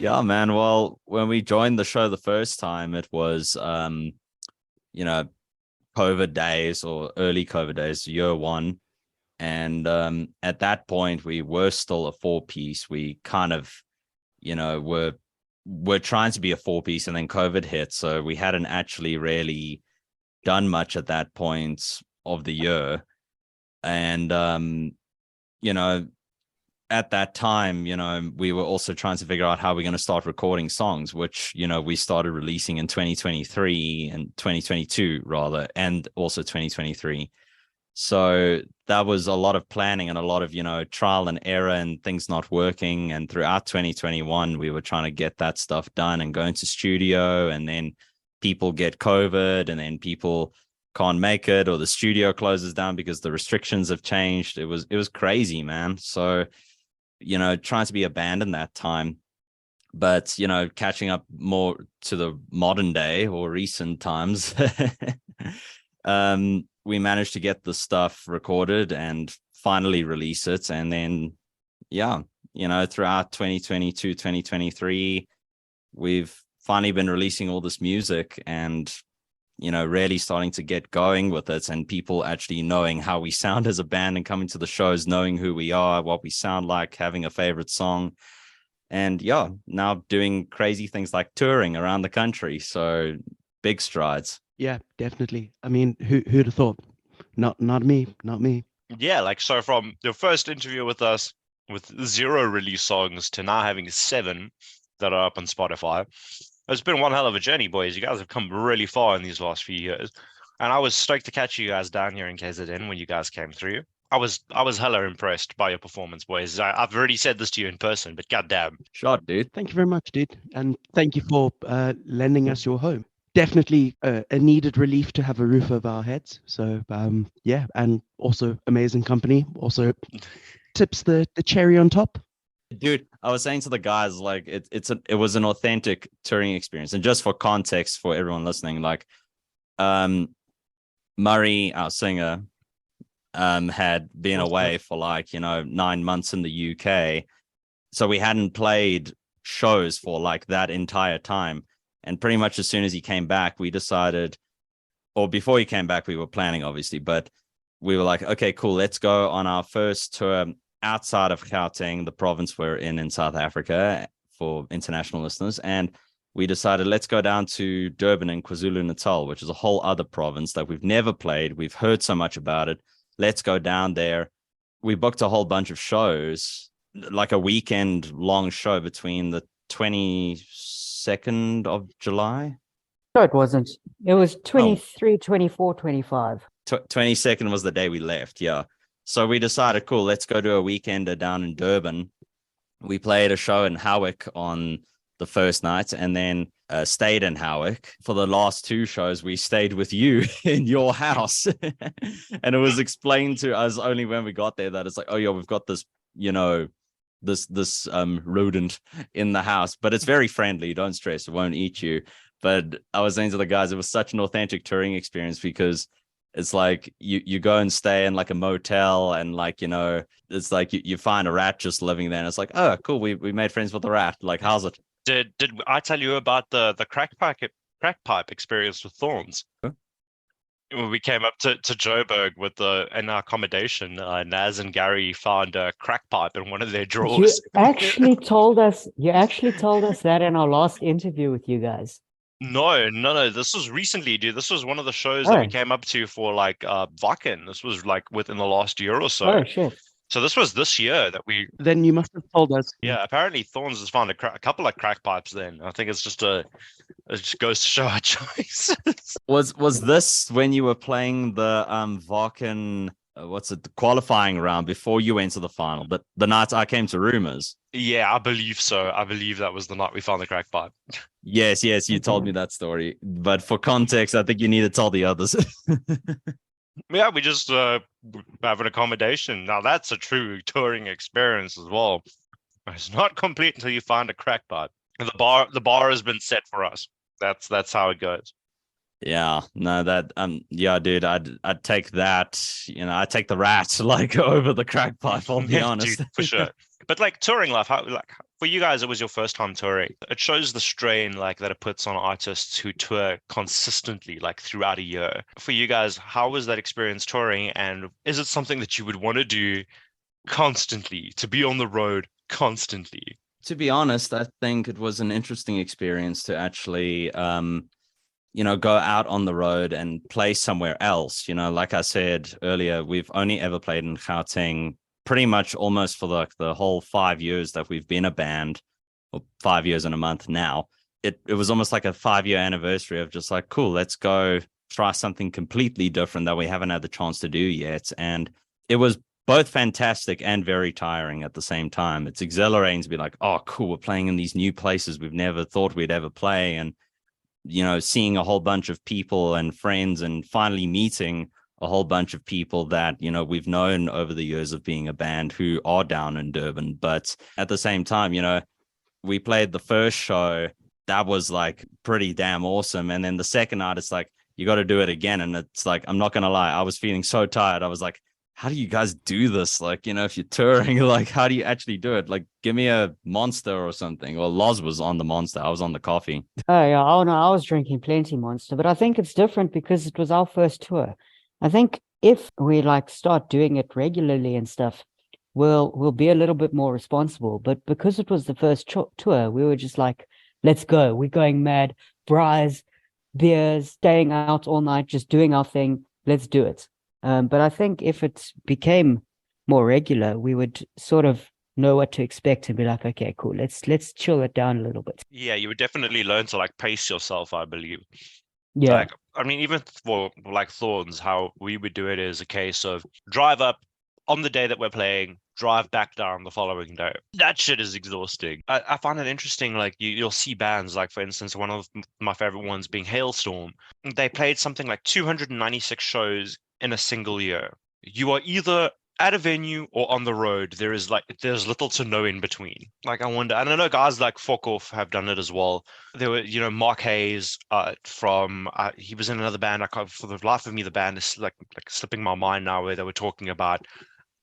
Yeah, man. Well, when we joined the show the first time, it was you know, COVID days or early COVID days, year one. And at that point we were still a four piece. We kind of, were trying to be a four piece, and then COVID hit. So we hadn't actually really done much at that point of the year. And you know, at that time, we were also trying to figure out how we're going to start recording songs, which, we started releasing in 2023 and 2022 rather, and also 2023. So that was a lot of planning and a lot of, trial and error and things not working. And throughout 2021, we were trying to get that stuff done and go into studio, and then people get COVID, and then people can't make it, or the studio closes down because the restrictions have changed. It was crazy, man. So, trying to be a band in that time, but, catching up more to the modern day or recent times, we managed to get the stuff recorded and finally release it. And then, yeah, throughout 2022, 2023, we've finally been releasing all this music and, really starting to get going with it, and people actually knowing how we sound as a band and coming to the shows, knowing who we are, what we sound like, having a favorite song. And yeah, now doing crazy things like touring around the country. So big strides. Yeah, definitely. I mean, who'd have thought? Not me, not me. Yeah, like so from your first interview with us with 0 release songs to now having 7 that are up on Spotify. It's been one hell of a journey, boys. You guys have come really far in these last few years. And I was stoked to catch you guys down here in KZN when you guys came through. I was hella impressed by your performance, boys. I've already said this to you in person, but goddamn. Shot, dude. Thank you very much, dude. And thank you for lending us your home. Definitely a needed relief to have a roof over our heads. So yeah, and also amazing company. Also tips the cherry on top. Dude, I was saying to the guys, like it was an authentic touring experience. And just for context for everyone listening, like Murray, our singer, had been away for 9 months in the UK. So we hadn't played shows for like that entire time. And pretty much as soon as he came back, we decided, or before he came back, we were planning, obviously, but we were like, okay, cool, let's go on our first tour outside of Gauteng, the province we're in South Africa, for international listeners. And we decided, let's go down to Durban in KwaZulu-Natal, which is a whole other province that we've never played. We've heard so much about it. Let's go down there. We booked a whole bunch of shows, like a weekend long show between the 22nd of July. No, it wasn't. It was 23, 24, 25. 22nd was the day we left, yeah. So we decided, cool, let's go do a weekender down in Durban. We played a show in Howick on the first night, and then stayed in Howick. For the last 2 shows, we stayed with you in your house. And it was explained to us only when we got there that it's like, oh yeah, we've got this, this rodent in the house, but it's very friendly. Don't stress, it won't eat you. But I was saying to the guys, it was such an authentic touring experience, because it's like you go and stay in like a motel, and like, it's like you find a rat just living there, and it's like, oh cool, we made friends with the rat. Like, how's it? Did I tell you about the crack pipe experience with Thorns? Huh? When we came up to Joburg in our accommodation, Naz and Gary found a crack pipe in one of their drawers. You actually told us that in our last interview with you guys. No. This was recently, dude. This was one of the shows that we came up to for like Vakken. This was like within the last year or so. Oh shit. So this was this year that we. Then you must have told us. Yeah, apparently Thorns has found a couple of crack pipes. Then I think it's just it just goes to show our choices. Was this when you were playing the Vakken? The qualifying round before you went to the final? But the night I came to Rumors. Yeah, I believe so. I believe that was the night we found the crack pipe. Yes, you told me that story. But for context, I think you need to tell the others. Yeah, we just have an accommodation. Now that's a true touring experience as well. It's not complete until you find a crack pipe. The bar has been set for us. That's how it goes. Yeah, no, that yeah, dude, I'd take that. I'd take the rat like over the crack pipe. I'll be honest, dude, for sure. But like touring life, For you guys, it was your first time touring. It shows the strain like that it puts on artists who tour consistently, like throughout a year. For you guys, how was that experience touring? And is it something that you would want to do constantly, to be on the road constantly? To be honest, I think it was an interesting experience to actually, go out on the road and play somewhere else. Like I said earlier, we've only ever played in Gauteng pretty much almost for the whole 5 years that we've been a band, or 5 years and a month now. It was almost like a 5-year anniversary of just like, cool, let's go try something completely different that we haven't had the chance to do yet. And it was both fantastic and very tiring at the same time. It's exhilarating to be like, oh, cool, we're playing in these new places we've never thought we'd ever play. And, seeing a whole bunch of people and friends and finally meeting a whole bunch of people that, we've known over the years of being a band who are down in Durban. But at the same time, we played the first show. That was like pretty damn awesome. And then the second night, it's like, you got to do it again. And it's like, I'm not going to lie, I was feeling so tired. I was like, how do you guys do this? Like, if you're touring, like, how do you actually do it? Like, give me a Monster or something. Well, Loz was on the Monster. I was on the coffee. Oh yeah, oh no, I was drinking plenty Monster, but I think it's different because it was our first tour. I think if we like start doing it regularly and stuff, we'll be a little bit more responsible. But because it was the first tour, we were just like, let's go. We're going mad. Braais, beers, staying out all night, just doing our thing. Let's do it. But I think if it became more regular, we would sort of know what to expect and be like, okay, cool, let's chill it down a little bit. Yeah, you would definitely learn to like pace yourself, I believe. Yeah. Like, I mean, even for like Thorns, how we would do it is a case of drive up on the day that we're playing, drive back down the following day. That shit is exhausting. I find it interesting. Like you'll see bands, like for instance, one of my favorite ones being Hailstorm. They played something like 296 shows in a single year. You are either at a venue or on the road. There's little to no in between. Like I wonder, and I know guys like Fuck Off have done it as well. There were, Mark Hayes from he was in another band. I can't, for the life of me, the band is like slipping my mind now, where they were talking about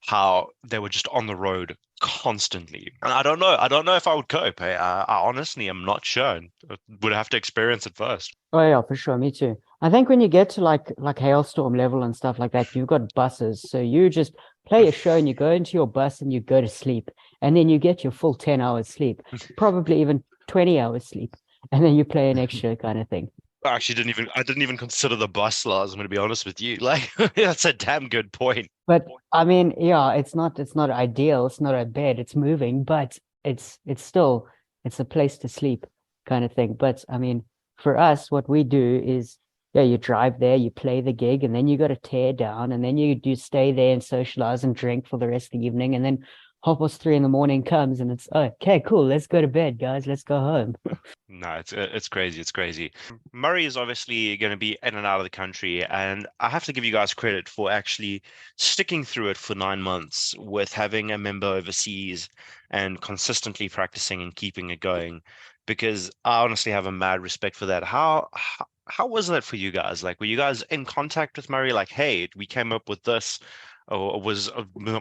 how they were just on the road constantly. And I don't know if I would cope. I honestly am not sure. I would have to experience it first. Oh yeah, for sure. Me too. I think when you get to like Hailstorm level and stuff like that, you've got buses. So you just play a show and you go into your bus and you go to sleep. And then you get your full 10 hours sleep, probably even 20 hours sleep. And then you play an extra kind of thing. I actually didn't even consider the bus laws. I'm going to be honest with you. Like that's a damn good point. But I mean, yeah, it's not ideal. It's not a bed. It's moving, but it's still a place to sleep kind of thing. But I mean, for us, what we do is, yeah, you drive there, you play the gig, and then you got to tear down, and then you do stay there and socialize and drink for the rest of the evening, and then 3:30 in the morning comes, and it's okay, cool. Let's go to bed, guys. Let's go home. No, it's crazy. It's crazy. Murray is obviously going to be in and out of the country, and I have to give you guys credit for actually sticking through it for 9 months with having a member overseas and consistently practicing and keeping it going, because I honestly have a mad respect for that. How was that for you guys? Like, were you guys in contact with Murray? Like, hey, we came up with this. Or was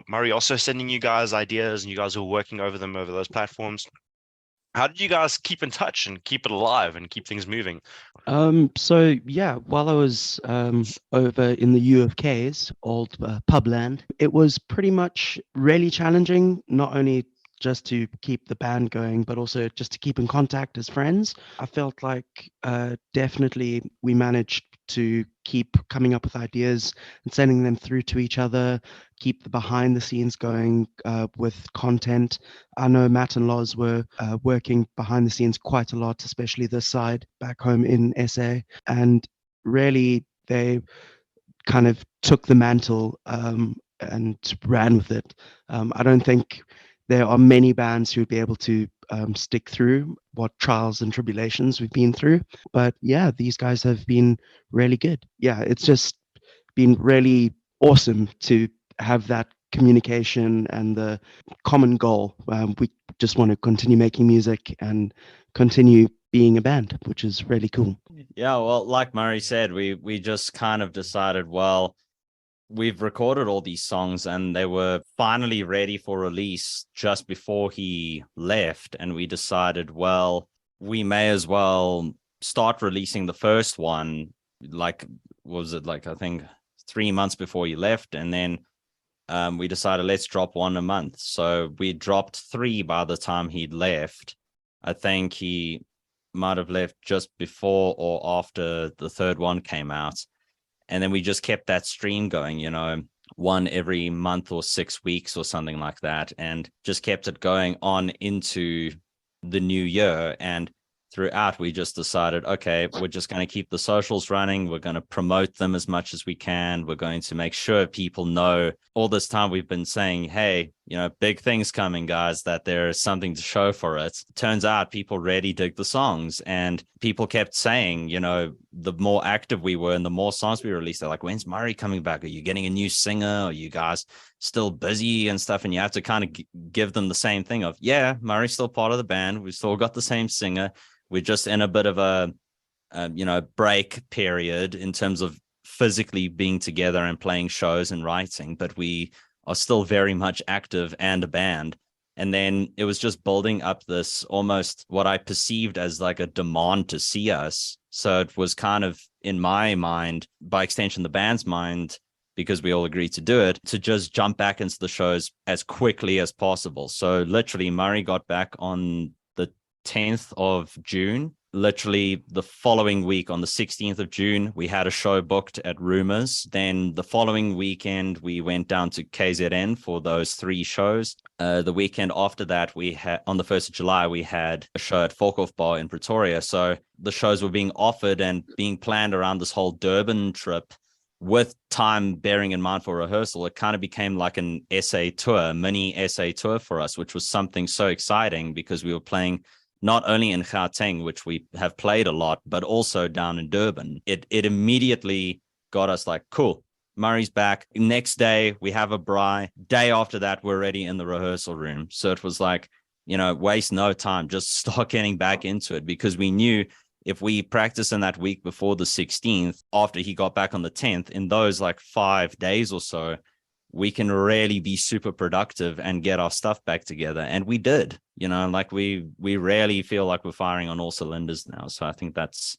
Murray also sending you guys ideas and you guys were working over them over those platforms? How did you guys keep in touch and keep it alive and keep things moving? So yeah, while I was over in the UFK's old publand, it was pretty much really challenging, not only just to keep the band going, but also just to keep in contact as friends. I felt like definitely we managed to keep coming up with ideas and sending them through to each other, keep the behind the scenes going with content. I know Matt and Loz were working behind the scenes quite a lot, especially this side back home in SA. And really, they kind of took the mantle and ran with it. I don't think there are many bands who would be able to stick through what trials and tribulations we've been through. But yeah, these guys have been really good. Yeah, it's just been really awesome to have that communication and the common goal. We just want to continue making music and continue being a band, which is really cool. Yeah, well, like Murray said, we just kind of decided, well, we've recorded all these songs and they were finally ready for release just before he left. And we decided, well, we may as well start releasing the first one, like, was it like, I think 3 months before he left. And then we decided, let's drop one a month. So we dropped 3 by the time he'd left. I think he might have left just before or after the third one came out. And then we just kept that stream going, you know, one every month or 6 weeks or something like that, and just kept it going on into the new year. And throughout, we just decided, okay, we're just going to keep the socials running. We're going to promote them as much as we can. We're going to make sure people know. All this time we've been saying, hey, you know, big things coming, guys, that there's something to show for it. Turns out people really dig the songs, and people kept saying, you know, the more active we were and the more songs we released, they're like, when's Murray coming back? Are you getting a new singer? Are you guys still busy and stuff? And you have to kind of give them the same thing of, yeah, Murray's still part of the band. We've still got the same singer. We're just in a bit of a you know, break period in terms of physically being together and playing shows and writing, but we are still very much active and a band. And then it was just building up this almost what I perceived as like a demand to see us. So it was kind of, in my mind, by extension, the band's mind, because we all agreed to do it, to just jump back into the shows as quickly as possible. So literally, Murray got back on 10th of June. Literally the following week, on the 16th of June, we had a show booked at Rumors. Then the following weekend, we went down to KZN for those 3 shows. The weekend after that, we had, on the 1st of July, we had a show at Folkoff Bar in Pretoria. So the shows were being offered and being planned around this whole Durban trip, with time bearing in mind for rehearsal. It kind of became like an SA tour, mini SA tour for us, which was something so exciting because we were playing not only in Gauteng, which we have played a lot, but also down in Durban. It immediately got us like, cool, Murray's back. Next day, we have a braai. Day after that, we're already in the rehearsal room. So it was like, you know, waste no time, just start getting back into it, because we knew if we practice in that week before the 16th, after he got back on the 10th, in those like 5 days or so, we can really be super productive and get our stuff back together. And we did, you know, like we rarely feel like we're firing on all cylinders now. So I think that's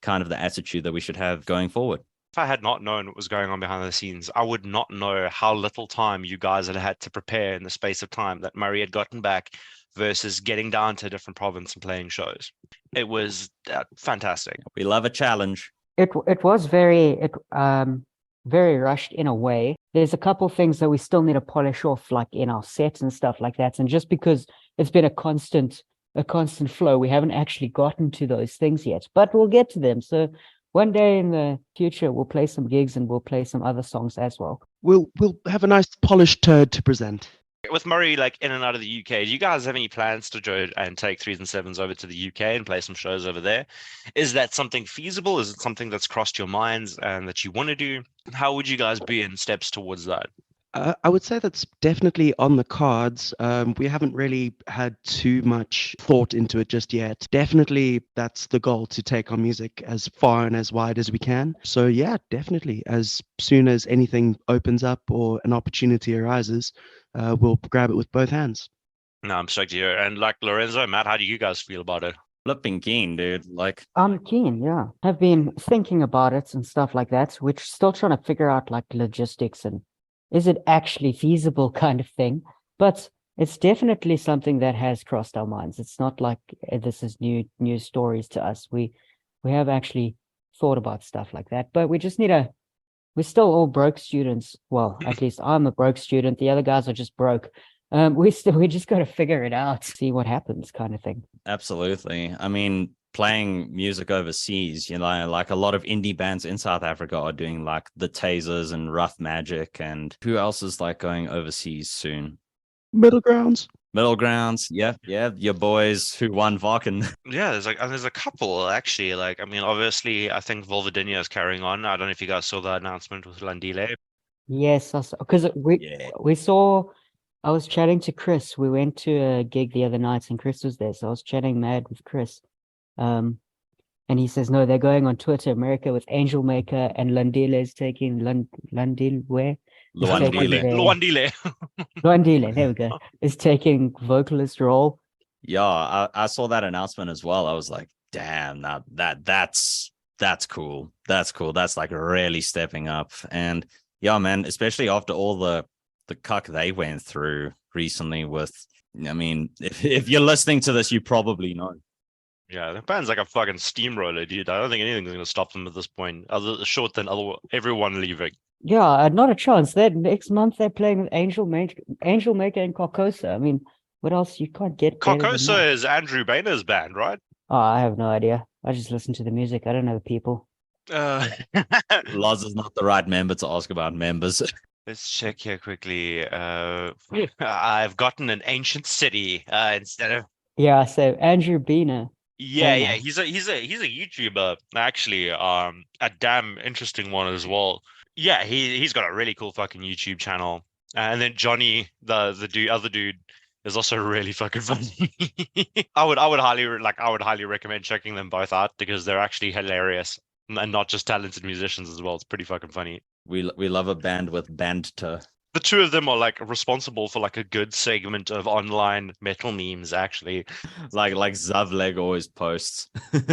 kind of the attitude that we should have going forward. If I had not known what was going on behind the scenes, I would not know how little time you guys had to prepare in the space of time that Murray had gotten back versus getting down to a different province and playing shows. It was fantastic. We love a challenge. It was very rushed in a way. There's a couple things that we still need to polish off, like in our sets and stuff like that. And just because it's been a constant flow, we haven't actually gotten to those things yet, but we'll get to them. So one day in the future, we'll play some gigs and we'll play some other songs as well. We'll have a nice polished turd to present. With Murray like in and out of the UK, do you guys have any plans to go and take 3's and 7's over to the UK and play some shows over there? Is that something feasible? Is it something that's crossed your minds and that you want to do? How would you guys be in steps towards that? I would say that's definitely on the cards. We haven't really had too much thought into it just yet. Definitely, that's the goal, to take our music as far and as wide as we can. So yeah, definitely, as soon as anything opens up or an opportunity arises, we'll grab it with both hands. No, I'm stoked to hear. And like Lorenzo, Matt, how do you guys feel about it? Flipping keen, dude. Like, I'm keen, yeah. I've been thinking about it and stuff like that, which still trying to figure out like logistics and is it actually feasible kind of thing. But it's definitely something that has crossed our minds. It's not like this is new stories to us. We have actually thought about stuff like that, but we just need we're still all broke students. Well, at least I'm a broke student. The other guys are just broke. We just got to figure it out, see what happens kind of thing. absolutely. I mean, playing music overseas, you know, like a lot of indie bands in South Africa are doing like the Tasers and Rough Magic, and who else is like going overseas soon? Middle grounds. Middle Grounds, yeah, your boys who won Vaken. Yeah, there's a couple actually. Like, I mean, obviously, I think Volvadinia is carrying on. I don't know if you guys saw the announcement with Landile. Yes, because Yeah. we saw. I was chatting to Chris. We went to a gig the other night, and Chris was there. So I was chatting mad with Chris. And he says, no, they're going on tour to America with Angel Maker, and Lundile is taking Lundile is taking Luandile. their Luandile. Lundile, there we go, is taking vocalist role. Yeah, I saw that announcement as well. I was like, damn, now that's cool. That's cool. That's like really stepping up. And yeah, man, especially after all the cuck they went through recently with, I mean, if you're listening to this, you probably know. Yeah, the band's like a fucking steamroller, dude. I don't think anything's going to stop them at this point, other short than everyone leaving. Yeah, not a chance. That next month they're playing with Angel Maker and Carcosa. I mean, what else? You can't get better than Carcosa that. is Andrew Boehner's band, right? Oh, I have no idea. I just listen to the music. I don't know the people. Loz is not the right member to ask about members. Let's check here quickly. I've gotten an ancient city instead of. Yeah, so Andrew Bina. Yeah, Boehner. he's a YouTuber actually. A damn interesting one as well. Yeah, he's got a really cool fucking YouTube channel. And then Johnny, the other dude, is also really fucking funny. I would highly recommend checking them both out because they're actually hilarious and not just talented musicians as well. It's pretty fucking funny. We love a band with banter. The two of them are like responsible for like a good segment of online metal memes, actually. Like Zavleg always posts.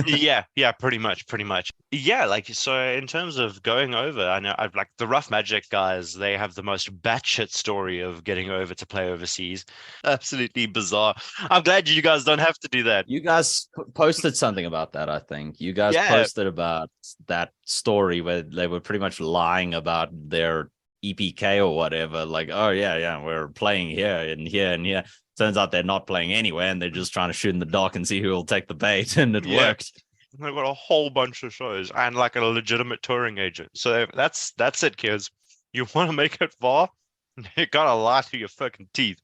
yeah, pretty much. Yeah, like so in terms of going over, I know I've like the Rough Magic guys, they have the most batshit story of getting over to play overseas. Absolutely bizarre. I'm glad you guys don't have to do that. You guys posted something about that, I think. You guys Yeah. posted about that story where they were pretty much lying about their EPK or whatever. Like, oh, yeah, we're playing here and here and here. Turns out they're not playing anywhere and they're just trying to shoot in the dark and see who will take the bait. And it Yeah. worked. They've got a whole bunch of shows and like a legitimate touring agent. So that's it, kids. You want to make it far? You gotta lie to your fucking teeth.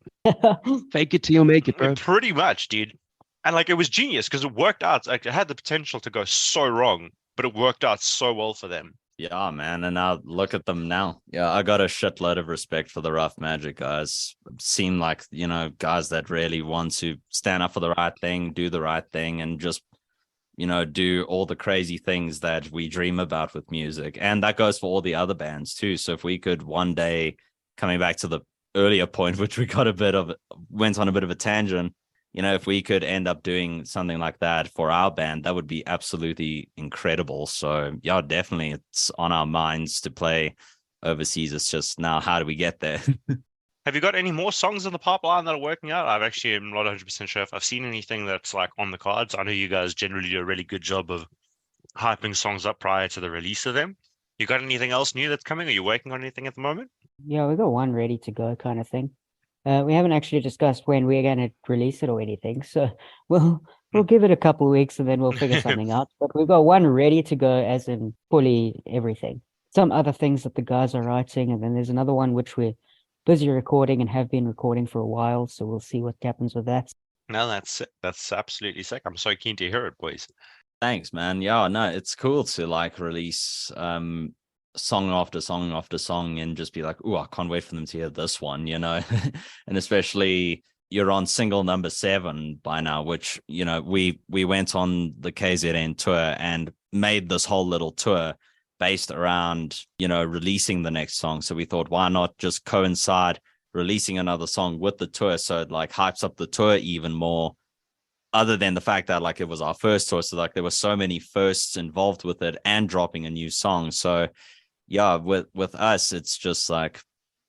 Fake it till you make it, bro. Pretty much, dude. And like it was genius because it worked out. Like it had the potential to go so wrong, but it worked out so well for them. Yeah, man. And now look at them now. Yeah, I got a shitload of respect for the Rough Magic guys. Seem like, guys that really want to stand up for the right thing, do the right thing, and just, do all the crazy things that we dream about with music. And that goes for all the other bands too. So if we could one day, coming back to the earlier point, which we went on a bit of a tangent, if we could end up doing something like that for our band, that would be absolutely incredible. So yeah, definitely it's on our minds to play overseas. It's just now, how do we get there? Have you got any more songs in the pipeline that are working out? I've actually am not 100% sure if I've seen anything that's like on the cards. I know you guys generally do a really good job of hyping songs up prior to the release of them. You got anything else new that's coming? Are you working on anything at the moment? Yeah, we got one ready to go kind of thing. We haven't actually discussed when we're going to release it or anything. So we'll give it a couple of weeks and then we'll figure something out. But we've got one ready to go, as in fully everything. Some other things that the guys are writing. And then there's another one which we're busy recording and have been recording for a while. So we'll see what happens with that. No, that's absolutely sick. I'm so keen to hear it, boys. Thanks, man. Yeah, no, it's cool to like release song after song after song and just be like, oh, I can't wait for them to hear this one, and especially you're on single number 7 by now, which, we went on the KZN tour and made this whole little tour based around, releasing the next song. So we thought, why not just coincide releasing another song with the tour, so it like hypes up the tour even more, other than the fact that like it was our first tour. So like there were so many firsts involved with it and dropping a new song. So yeah, with us, it's just like,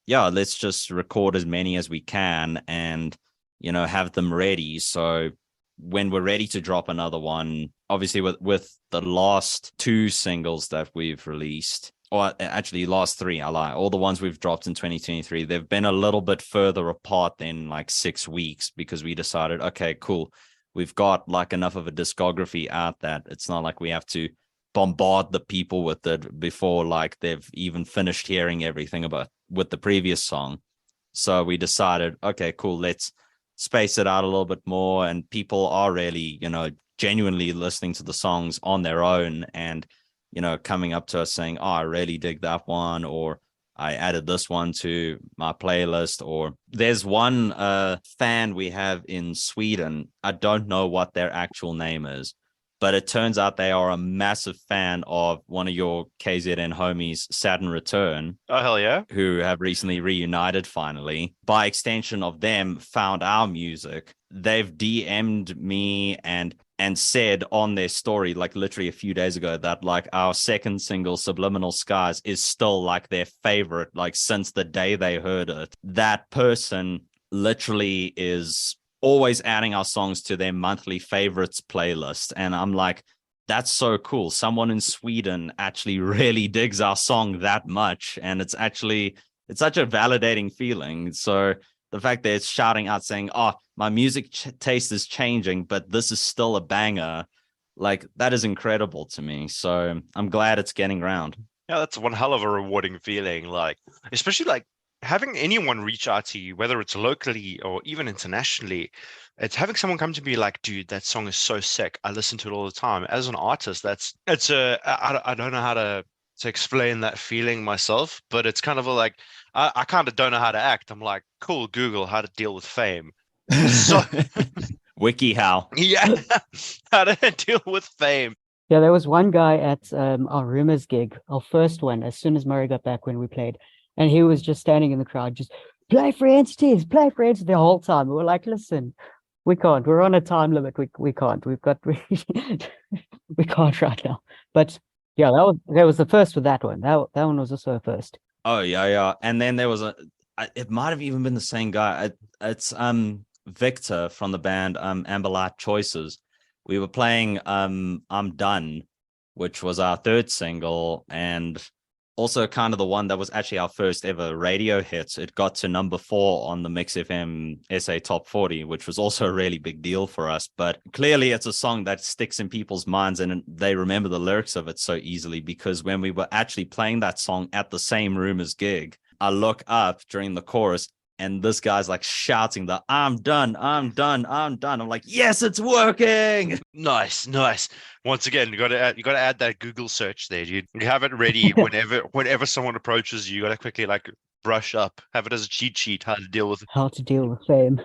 yeah, let's just record as many as we can and, have them ready. So when we're ready to drop another one, obviously with the last 2 singles that we've released, or actually last 3, I lie, all the ones we've dropped in 2023, they've been a little bit further apart than like 6 weeks because we decided, okay, cool. We've got like enough of a discography out that it's not like we have to bombard the people with it before like they've even finished hearing everything about with the previous song. So we decided, okay, cool, let's space it out a little bit more, and people are really, genuinely listening to the songs on their own and, coming up to us saying, oh, I really dig that one, or I added this one to my playlist. Or there's one fan we have in Sweden. I don't know what their actual name is, but it turns out they are a massive fan of one of your KZN homies, Saturn Return, Oh, hell yeah. who have recently reunited finally. By extension of them, found our music. They've DM'd me and said on their story, like literally a few days ago, that like our second single, Subliminal Skies, is still like their favorite, like since the day they heard it. That person literally is always adding our songs to their monthly favorites playlist. And I'm like, that's so cool. Someone in Sweden actually really digs our song that much. And it's such a validating feeling. So the fact that it's shouting out saying, oh, my music taste is changing, but this is still a banger, like that is incredible to me. So I'm glad it's getting around. Yeah, that's one hell of a rewarding feeling. Like, especially like having anyone reach out to you, whether it's locally or even internationally, it's having someone come to me like, dude, that song is so sick. I listen to it all the time. As an artist, I don't know how to explain that feeling myself, but it's kind of like, I kind of don't know how to act. I'm like, cool, Google how to deal with fame. So WikiHow. yeah, how to deal with fame. Yeah, there was one guy at our Rumors gig, our first one, as soon as Murray got back when we played, and he was just standing in the crowd, just play for entities the whole time. We were like, listen, we can't. We're on a time limit. We can't. We can't right now. But yeah, that was the first with that one. That one was also a first. Oh yeah. And then there was it might have even been the same guy. It's Victor from the band Amberlight Choices. We were playing I'm Done, which was our third single, and also kind of the one that was actually our first ever radio hit. It got to number 4 on the Mix FM SA Top 40, which was also a really big deal for us. But clearly it's a song that sticks in people's minds and they remember the lyrics of it so easily, because when we were actually playing that song at the same Rumors gig, I look up during the chorus and this guy's like shouting the I'm done. I'm like, yes, it's working. Nice. Once again, you got to add that Google search there, dude. You have it ready whenever someone approaches you. You got to quickly like brush up, have it as a cheat sheet how to deal with fame.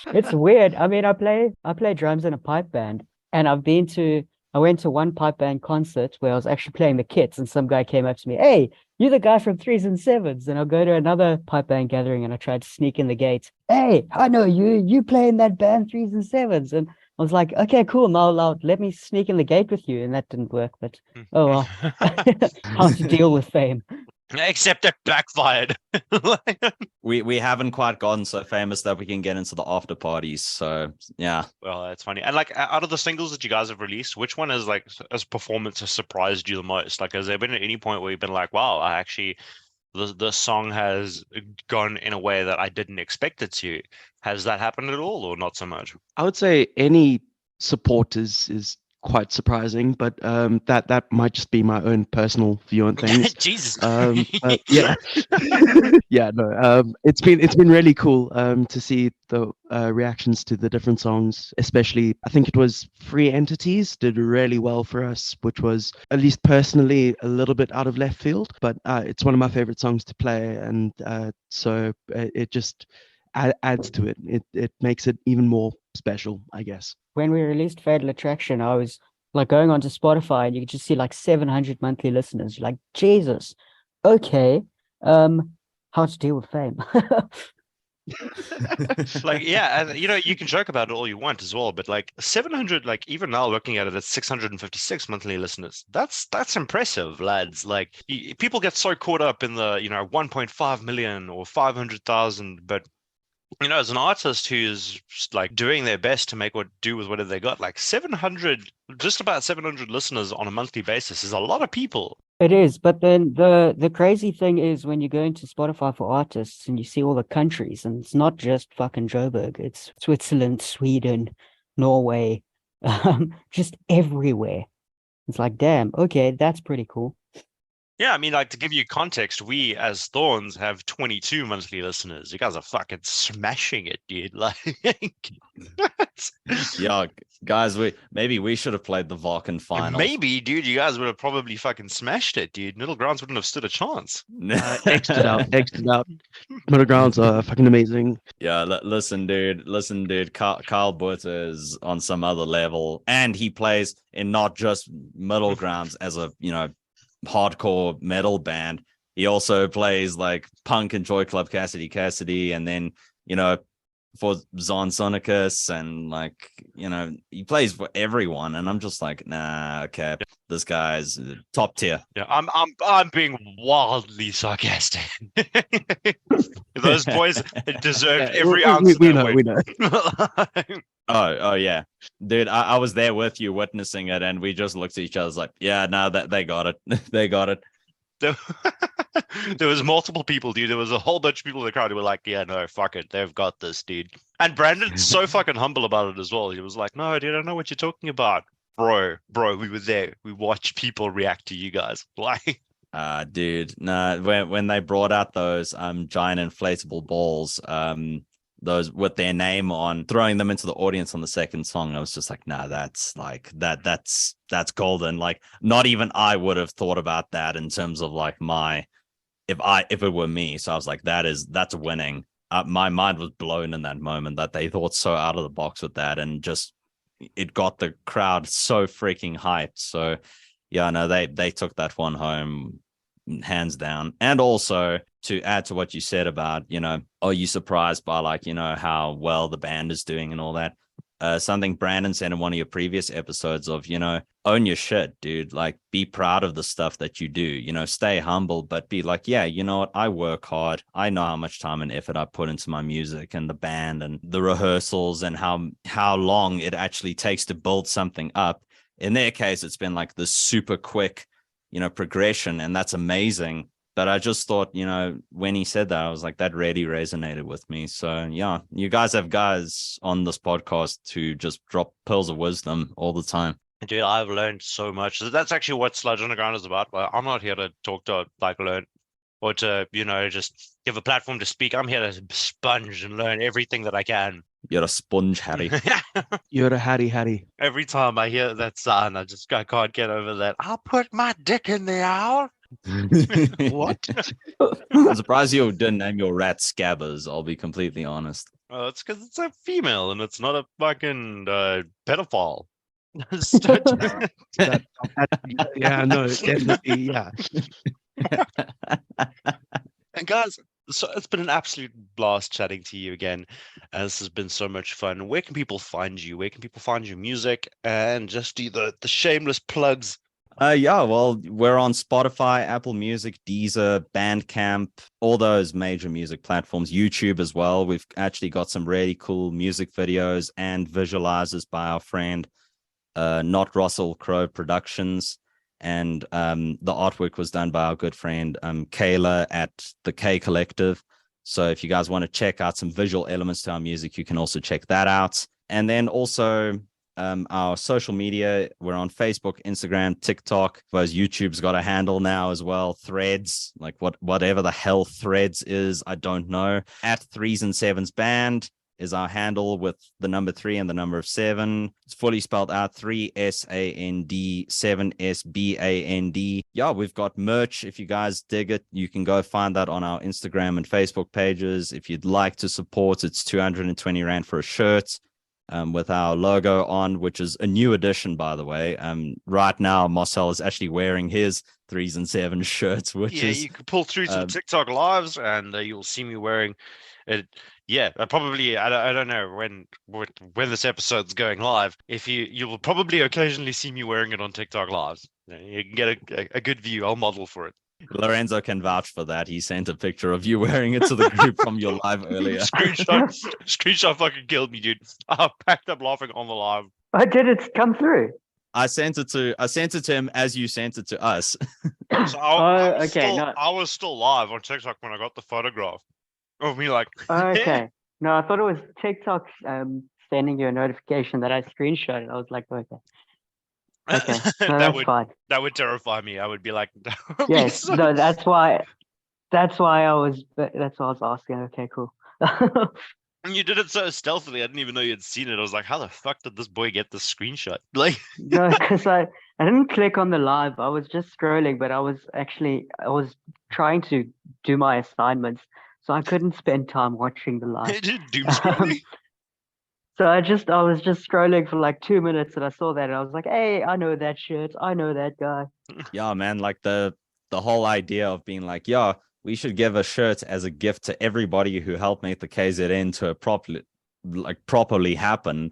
It's weird. I mean, I play drums in a pipe band, and I went to one pipe band concert where I was actually playing the kits, and some guy came up to me, hey, you're the guy from 3's and 7's. And I'll go to another pipe band gathering and I tried to sneak in the gate. Hey, I know you play in that band 3's and 7's. And I was like, okay, cool. Now let me sneak in the gate with you. And that didn't work, but oh well. How to deal with fame. Except it backfired. we haven't quite gotten so famous that we can get into the after parties. So yeah. Well, that's funny. And like out of the singles that you guys have released, which one is like as performance has surprised you the most? Like, has there been at any point where you've been like, wow, I actually the song has gone in a way that I didn't expect it to? Has that happened at all, or not so much? I would say any support is quite surprising, but that might just be my own personal view on things. Jesus. But yeah, yeah, no. It's been really cool to see the reactions to the different songs. Especially, I think it was Free Entities did really well for us, which was at least personally a little bit out of left field, but it's one of my favorite songs to play, and so it just adds to it. It makes it even more special, I guess. When we released Fatal Attraction, I was like going onto Spotify and you could just see like 700 monthly listeners. You're like, Jesus, okay, how to deal with fame. Like, yeah, and you can joke about it all you want as well, but like 700, like even now looking at it, it's 656 monthly listeners. That's impressive, lads. Like people get so caught up in the 1.5 million or 500,000, but as an artist who's like doing their best to do with whatever they got, like 700, just about 700 listeners on a monthly basis is a lot of people. It is, but then the crazy thing is when you go into Spotify for artists and you see all the countries, and it's not just fucking Joburg, it's Switzerland, Sweden, Norway, just everywhere. It's like, damn, okay, that's pretty cool. Yeah, I mean, like, to give you context, we as Thorns have 22 monthly listeners. You guys are fucking smashing it, dude. Like, yeah, Guys, maybe we should have played the Vulcan final. Maybe, dude, you guys would have probably fucking smashed it, dude. Middle Grounds wouldn't have stood a chance. Exit out. Middle Grounds are fucking amazing. Yeah, listen, dude. Carl Butter is on some other level, and he plays in not just Middle Grounds as a hardcore metal band. He also plays like punk and Joy Club Cassidy, and then for Zon Sonicus, and he plays for everyone, and I'm just like, nah, okay, this guy's top tier. Yeah, I'm being wildly sarcastic. Those boys deserved every ounce. We know. Oh yeah, dude, I was there with you witnessing it, and we just looked at each other like, yeah, no, that they got it. They got it. There was multiple people, dude. There was a whole bunch of people in the crowd who were like, yeah, no, fuck it. They've got this, dude. And Brandon's so fucking humble about it as well. He was like, no, dude, I don't know what you're talking about. Bro, we were there. We watched people react to you guys. Like, dude, no, when they brought out those giant inflatable balls, those with their name on, throwing them into the audience on the second song, I was just like, nah, that's golden. Like, not even I would have thought about that in terms of like if it were me. So I was like, that's winning. My mind was blown in that moment that they thought so out of the box with that, and just it got the crowd so freaking hyped. So yeah, no, they took that one home hands down. And also, to add to what you said about, are you surprised by how well the band is doing and all that? Something Brandon said in one of your previous episodes of, own your shit, dude. Like, be proud of the stuff that you do, stay humble, but be like, yeah, you know what? I work hard. I know how much time and effort I put into my music and the band and the rehearsals, and how long it actually takes to build something up. In their case, it's been like this super quick, progression, and that's amazing. But I just thought, when he said that, I was like, that really resonated with me. So yeah, you guys have guys on this podcast who just drop pearls of wisdom all the time. Dude, I've learned so much. That's actually what Sludge Underground is about. I'm not here to talk to learn, or to, just give a platform to speak. I'm here to sponge and learn everything that I can. You're a sponge, Harry. You're a Harry. Every time I hear that sound, I can't get over that. I'll put my dick in the owl. What? I'm surprised you didn't name your rat Scabbers, I'll be completely honest. Oh, it's because it's a female and it's not a fucking pedophile. Yeah, no, definitely, yeah. And guys, so it's been an absolute blast chatting to you again. This has been so much fun. Where can people find you? Where can people find your music? And just do the shameless plugs. Yeah, well, we're on Spotify, Apple Music, Deezer, Bandcamp, all those major music platforms, YouTube as well. We've actually got some really cool music videos and visualizers by our friend, Not Russell Crowe Productions. And the artwork was done by our good friend, Kayla at the K Collective. So if you guys want to check out some visual elements to our music, you can also check that out. And then also our social media, we're on Facebook, Instagram, TikTok. I suppose YouTube's got a handle now as well. Threads, like whatever the hell Threads is, I don't know. At 3's and 7's Band is our handle, with the number 3 and the number 7. It's fully spelled out: 3SAND, 7SBAND. Yeah, we've got merch. If you guys dig it, you can go find that on our Instagram and Facebook pages. If you'd like to support, it's 220 Rand for a shirt. With our logo on, which is a new addition, by the way. Right now, Marcel is actually wearing his 3's and 7's shirts, which is... you can pull through to the TikTok lives, and you'll see me wearing it. Yeah, probably, I don't know when this episode's going live. If you will probably occasionally see me wearing it on TikTok lives. You can get a good view. I'll model for it. Lorenzo can vouch for that. He sent a picture of you wearing it to the group from your live earlier. Screenshot fucking killed me, dude. I packed up laughing on the live. Oh, did it come through? I sent it to him as you sent it to us. So I was still live on TikTok when I got the photograph of me, like. Okay. No, I thought it was TikTok sending you a notification that I screenshotted. I was like, okay. Okay, no, that's fine. That would terrify me. I would be like, yes, no, that's why I was asking. Okay, cool. And you did it so stealthily. I didn't even know you had seen it. I was like, how the fuck did this boy get this screenshot? Like, No, because I didn't click on the live. I was just scrolling, but I was trying to do my assignments, so I couldn't spend time watching the live. doom scrolling. So I was just scrolling for like 2 minutes, and I saw that, and I was like, "Hey, I know that shirt. I know that guy." Yeah, man, like the whole idea of being like, yeah, we should give a shirt as a gift to everybody who helped make the KZN to properly happen,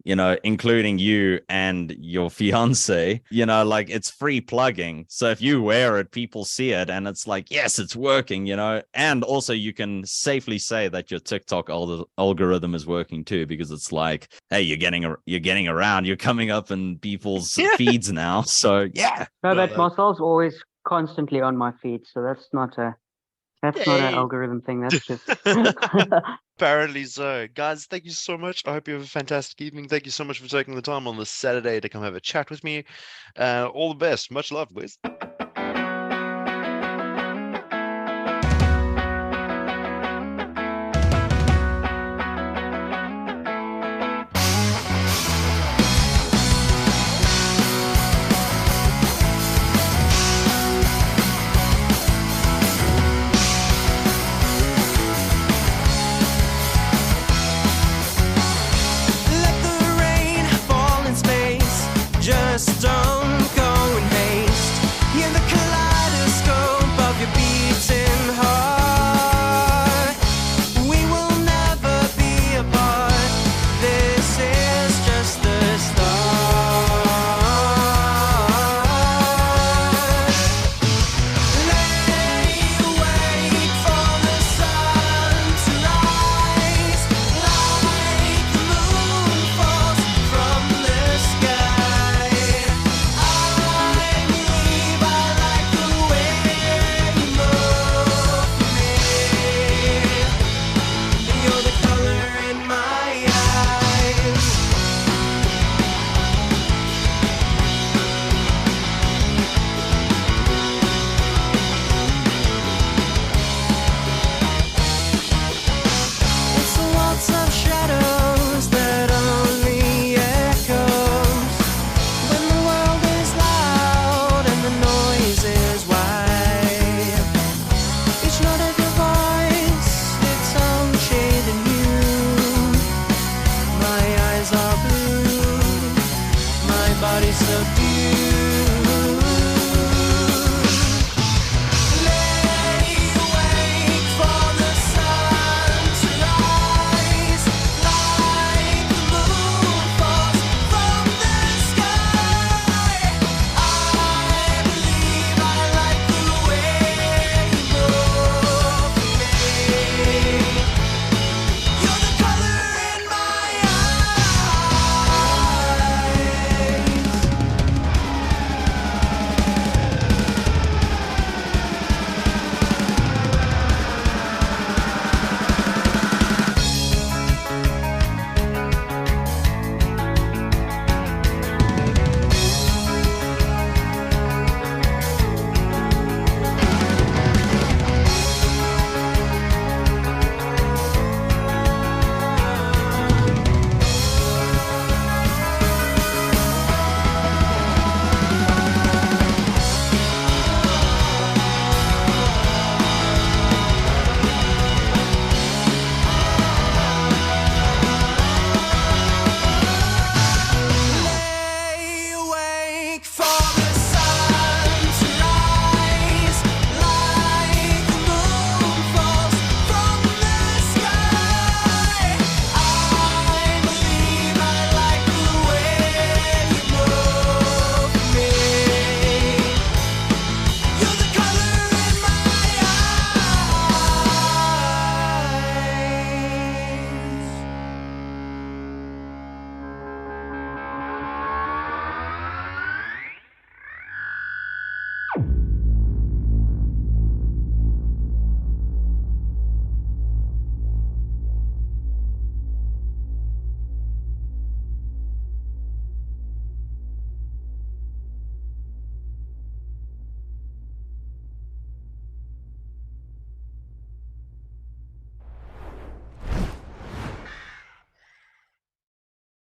you know, including you and your fiance, you know, like it's free plugging. So if you wear it, people see it and it's like, yes, it's working, you know. And also you can safely say that your TikTok algorithm is working too, because it's like, hey, you're getting around, you're coming up in people's feeds now. So yeah. No, but Marcel's always constantly on my feed, so that's not an algorithm thing. That's just Apparently so. Guys, thank you so much. I hope you have a fantastic evening. Thank you so much for taking the time on this Saturday to come have a chat with me. All the best. Much love, boys. Just don't go in haste. Hear the kaleidoscope of your beating heart. We will never be apart. This is just the start. Wait for the sun to rise, like the moon falls from the sky. Body so deep.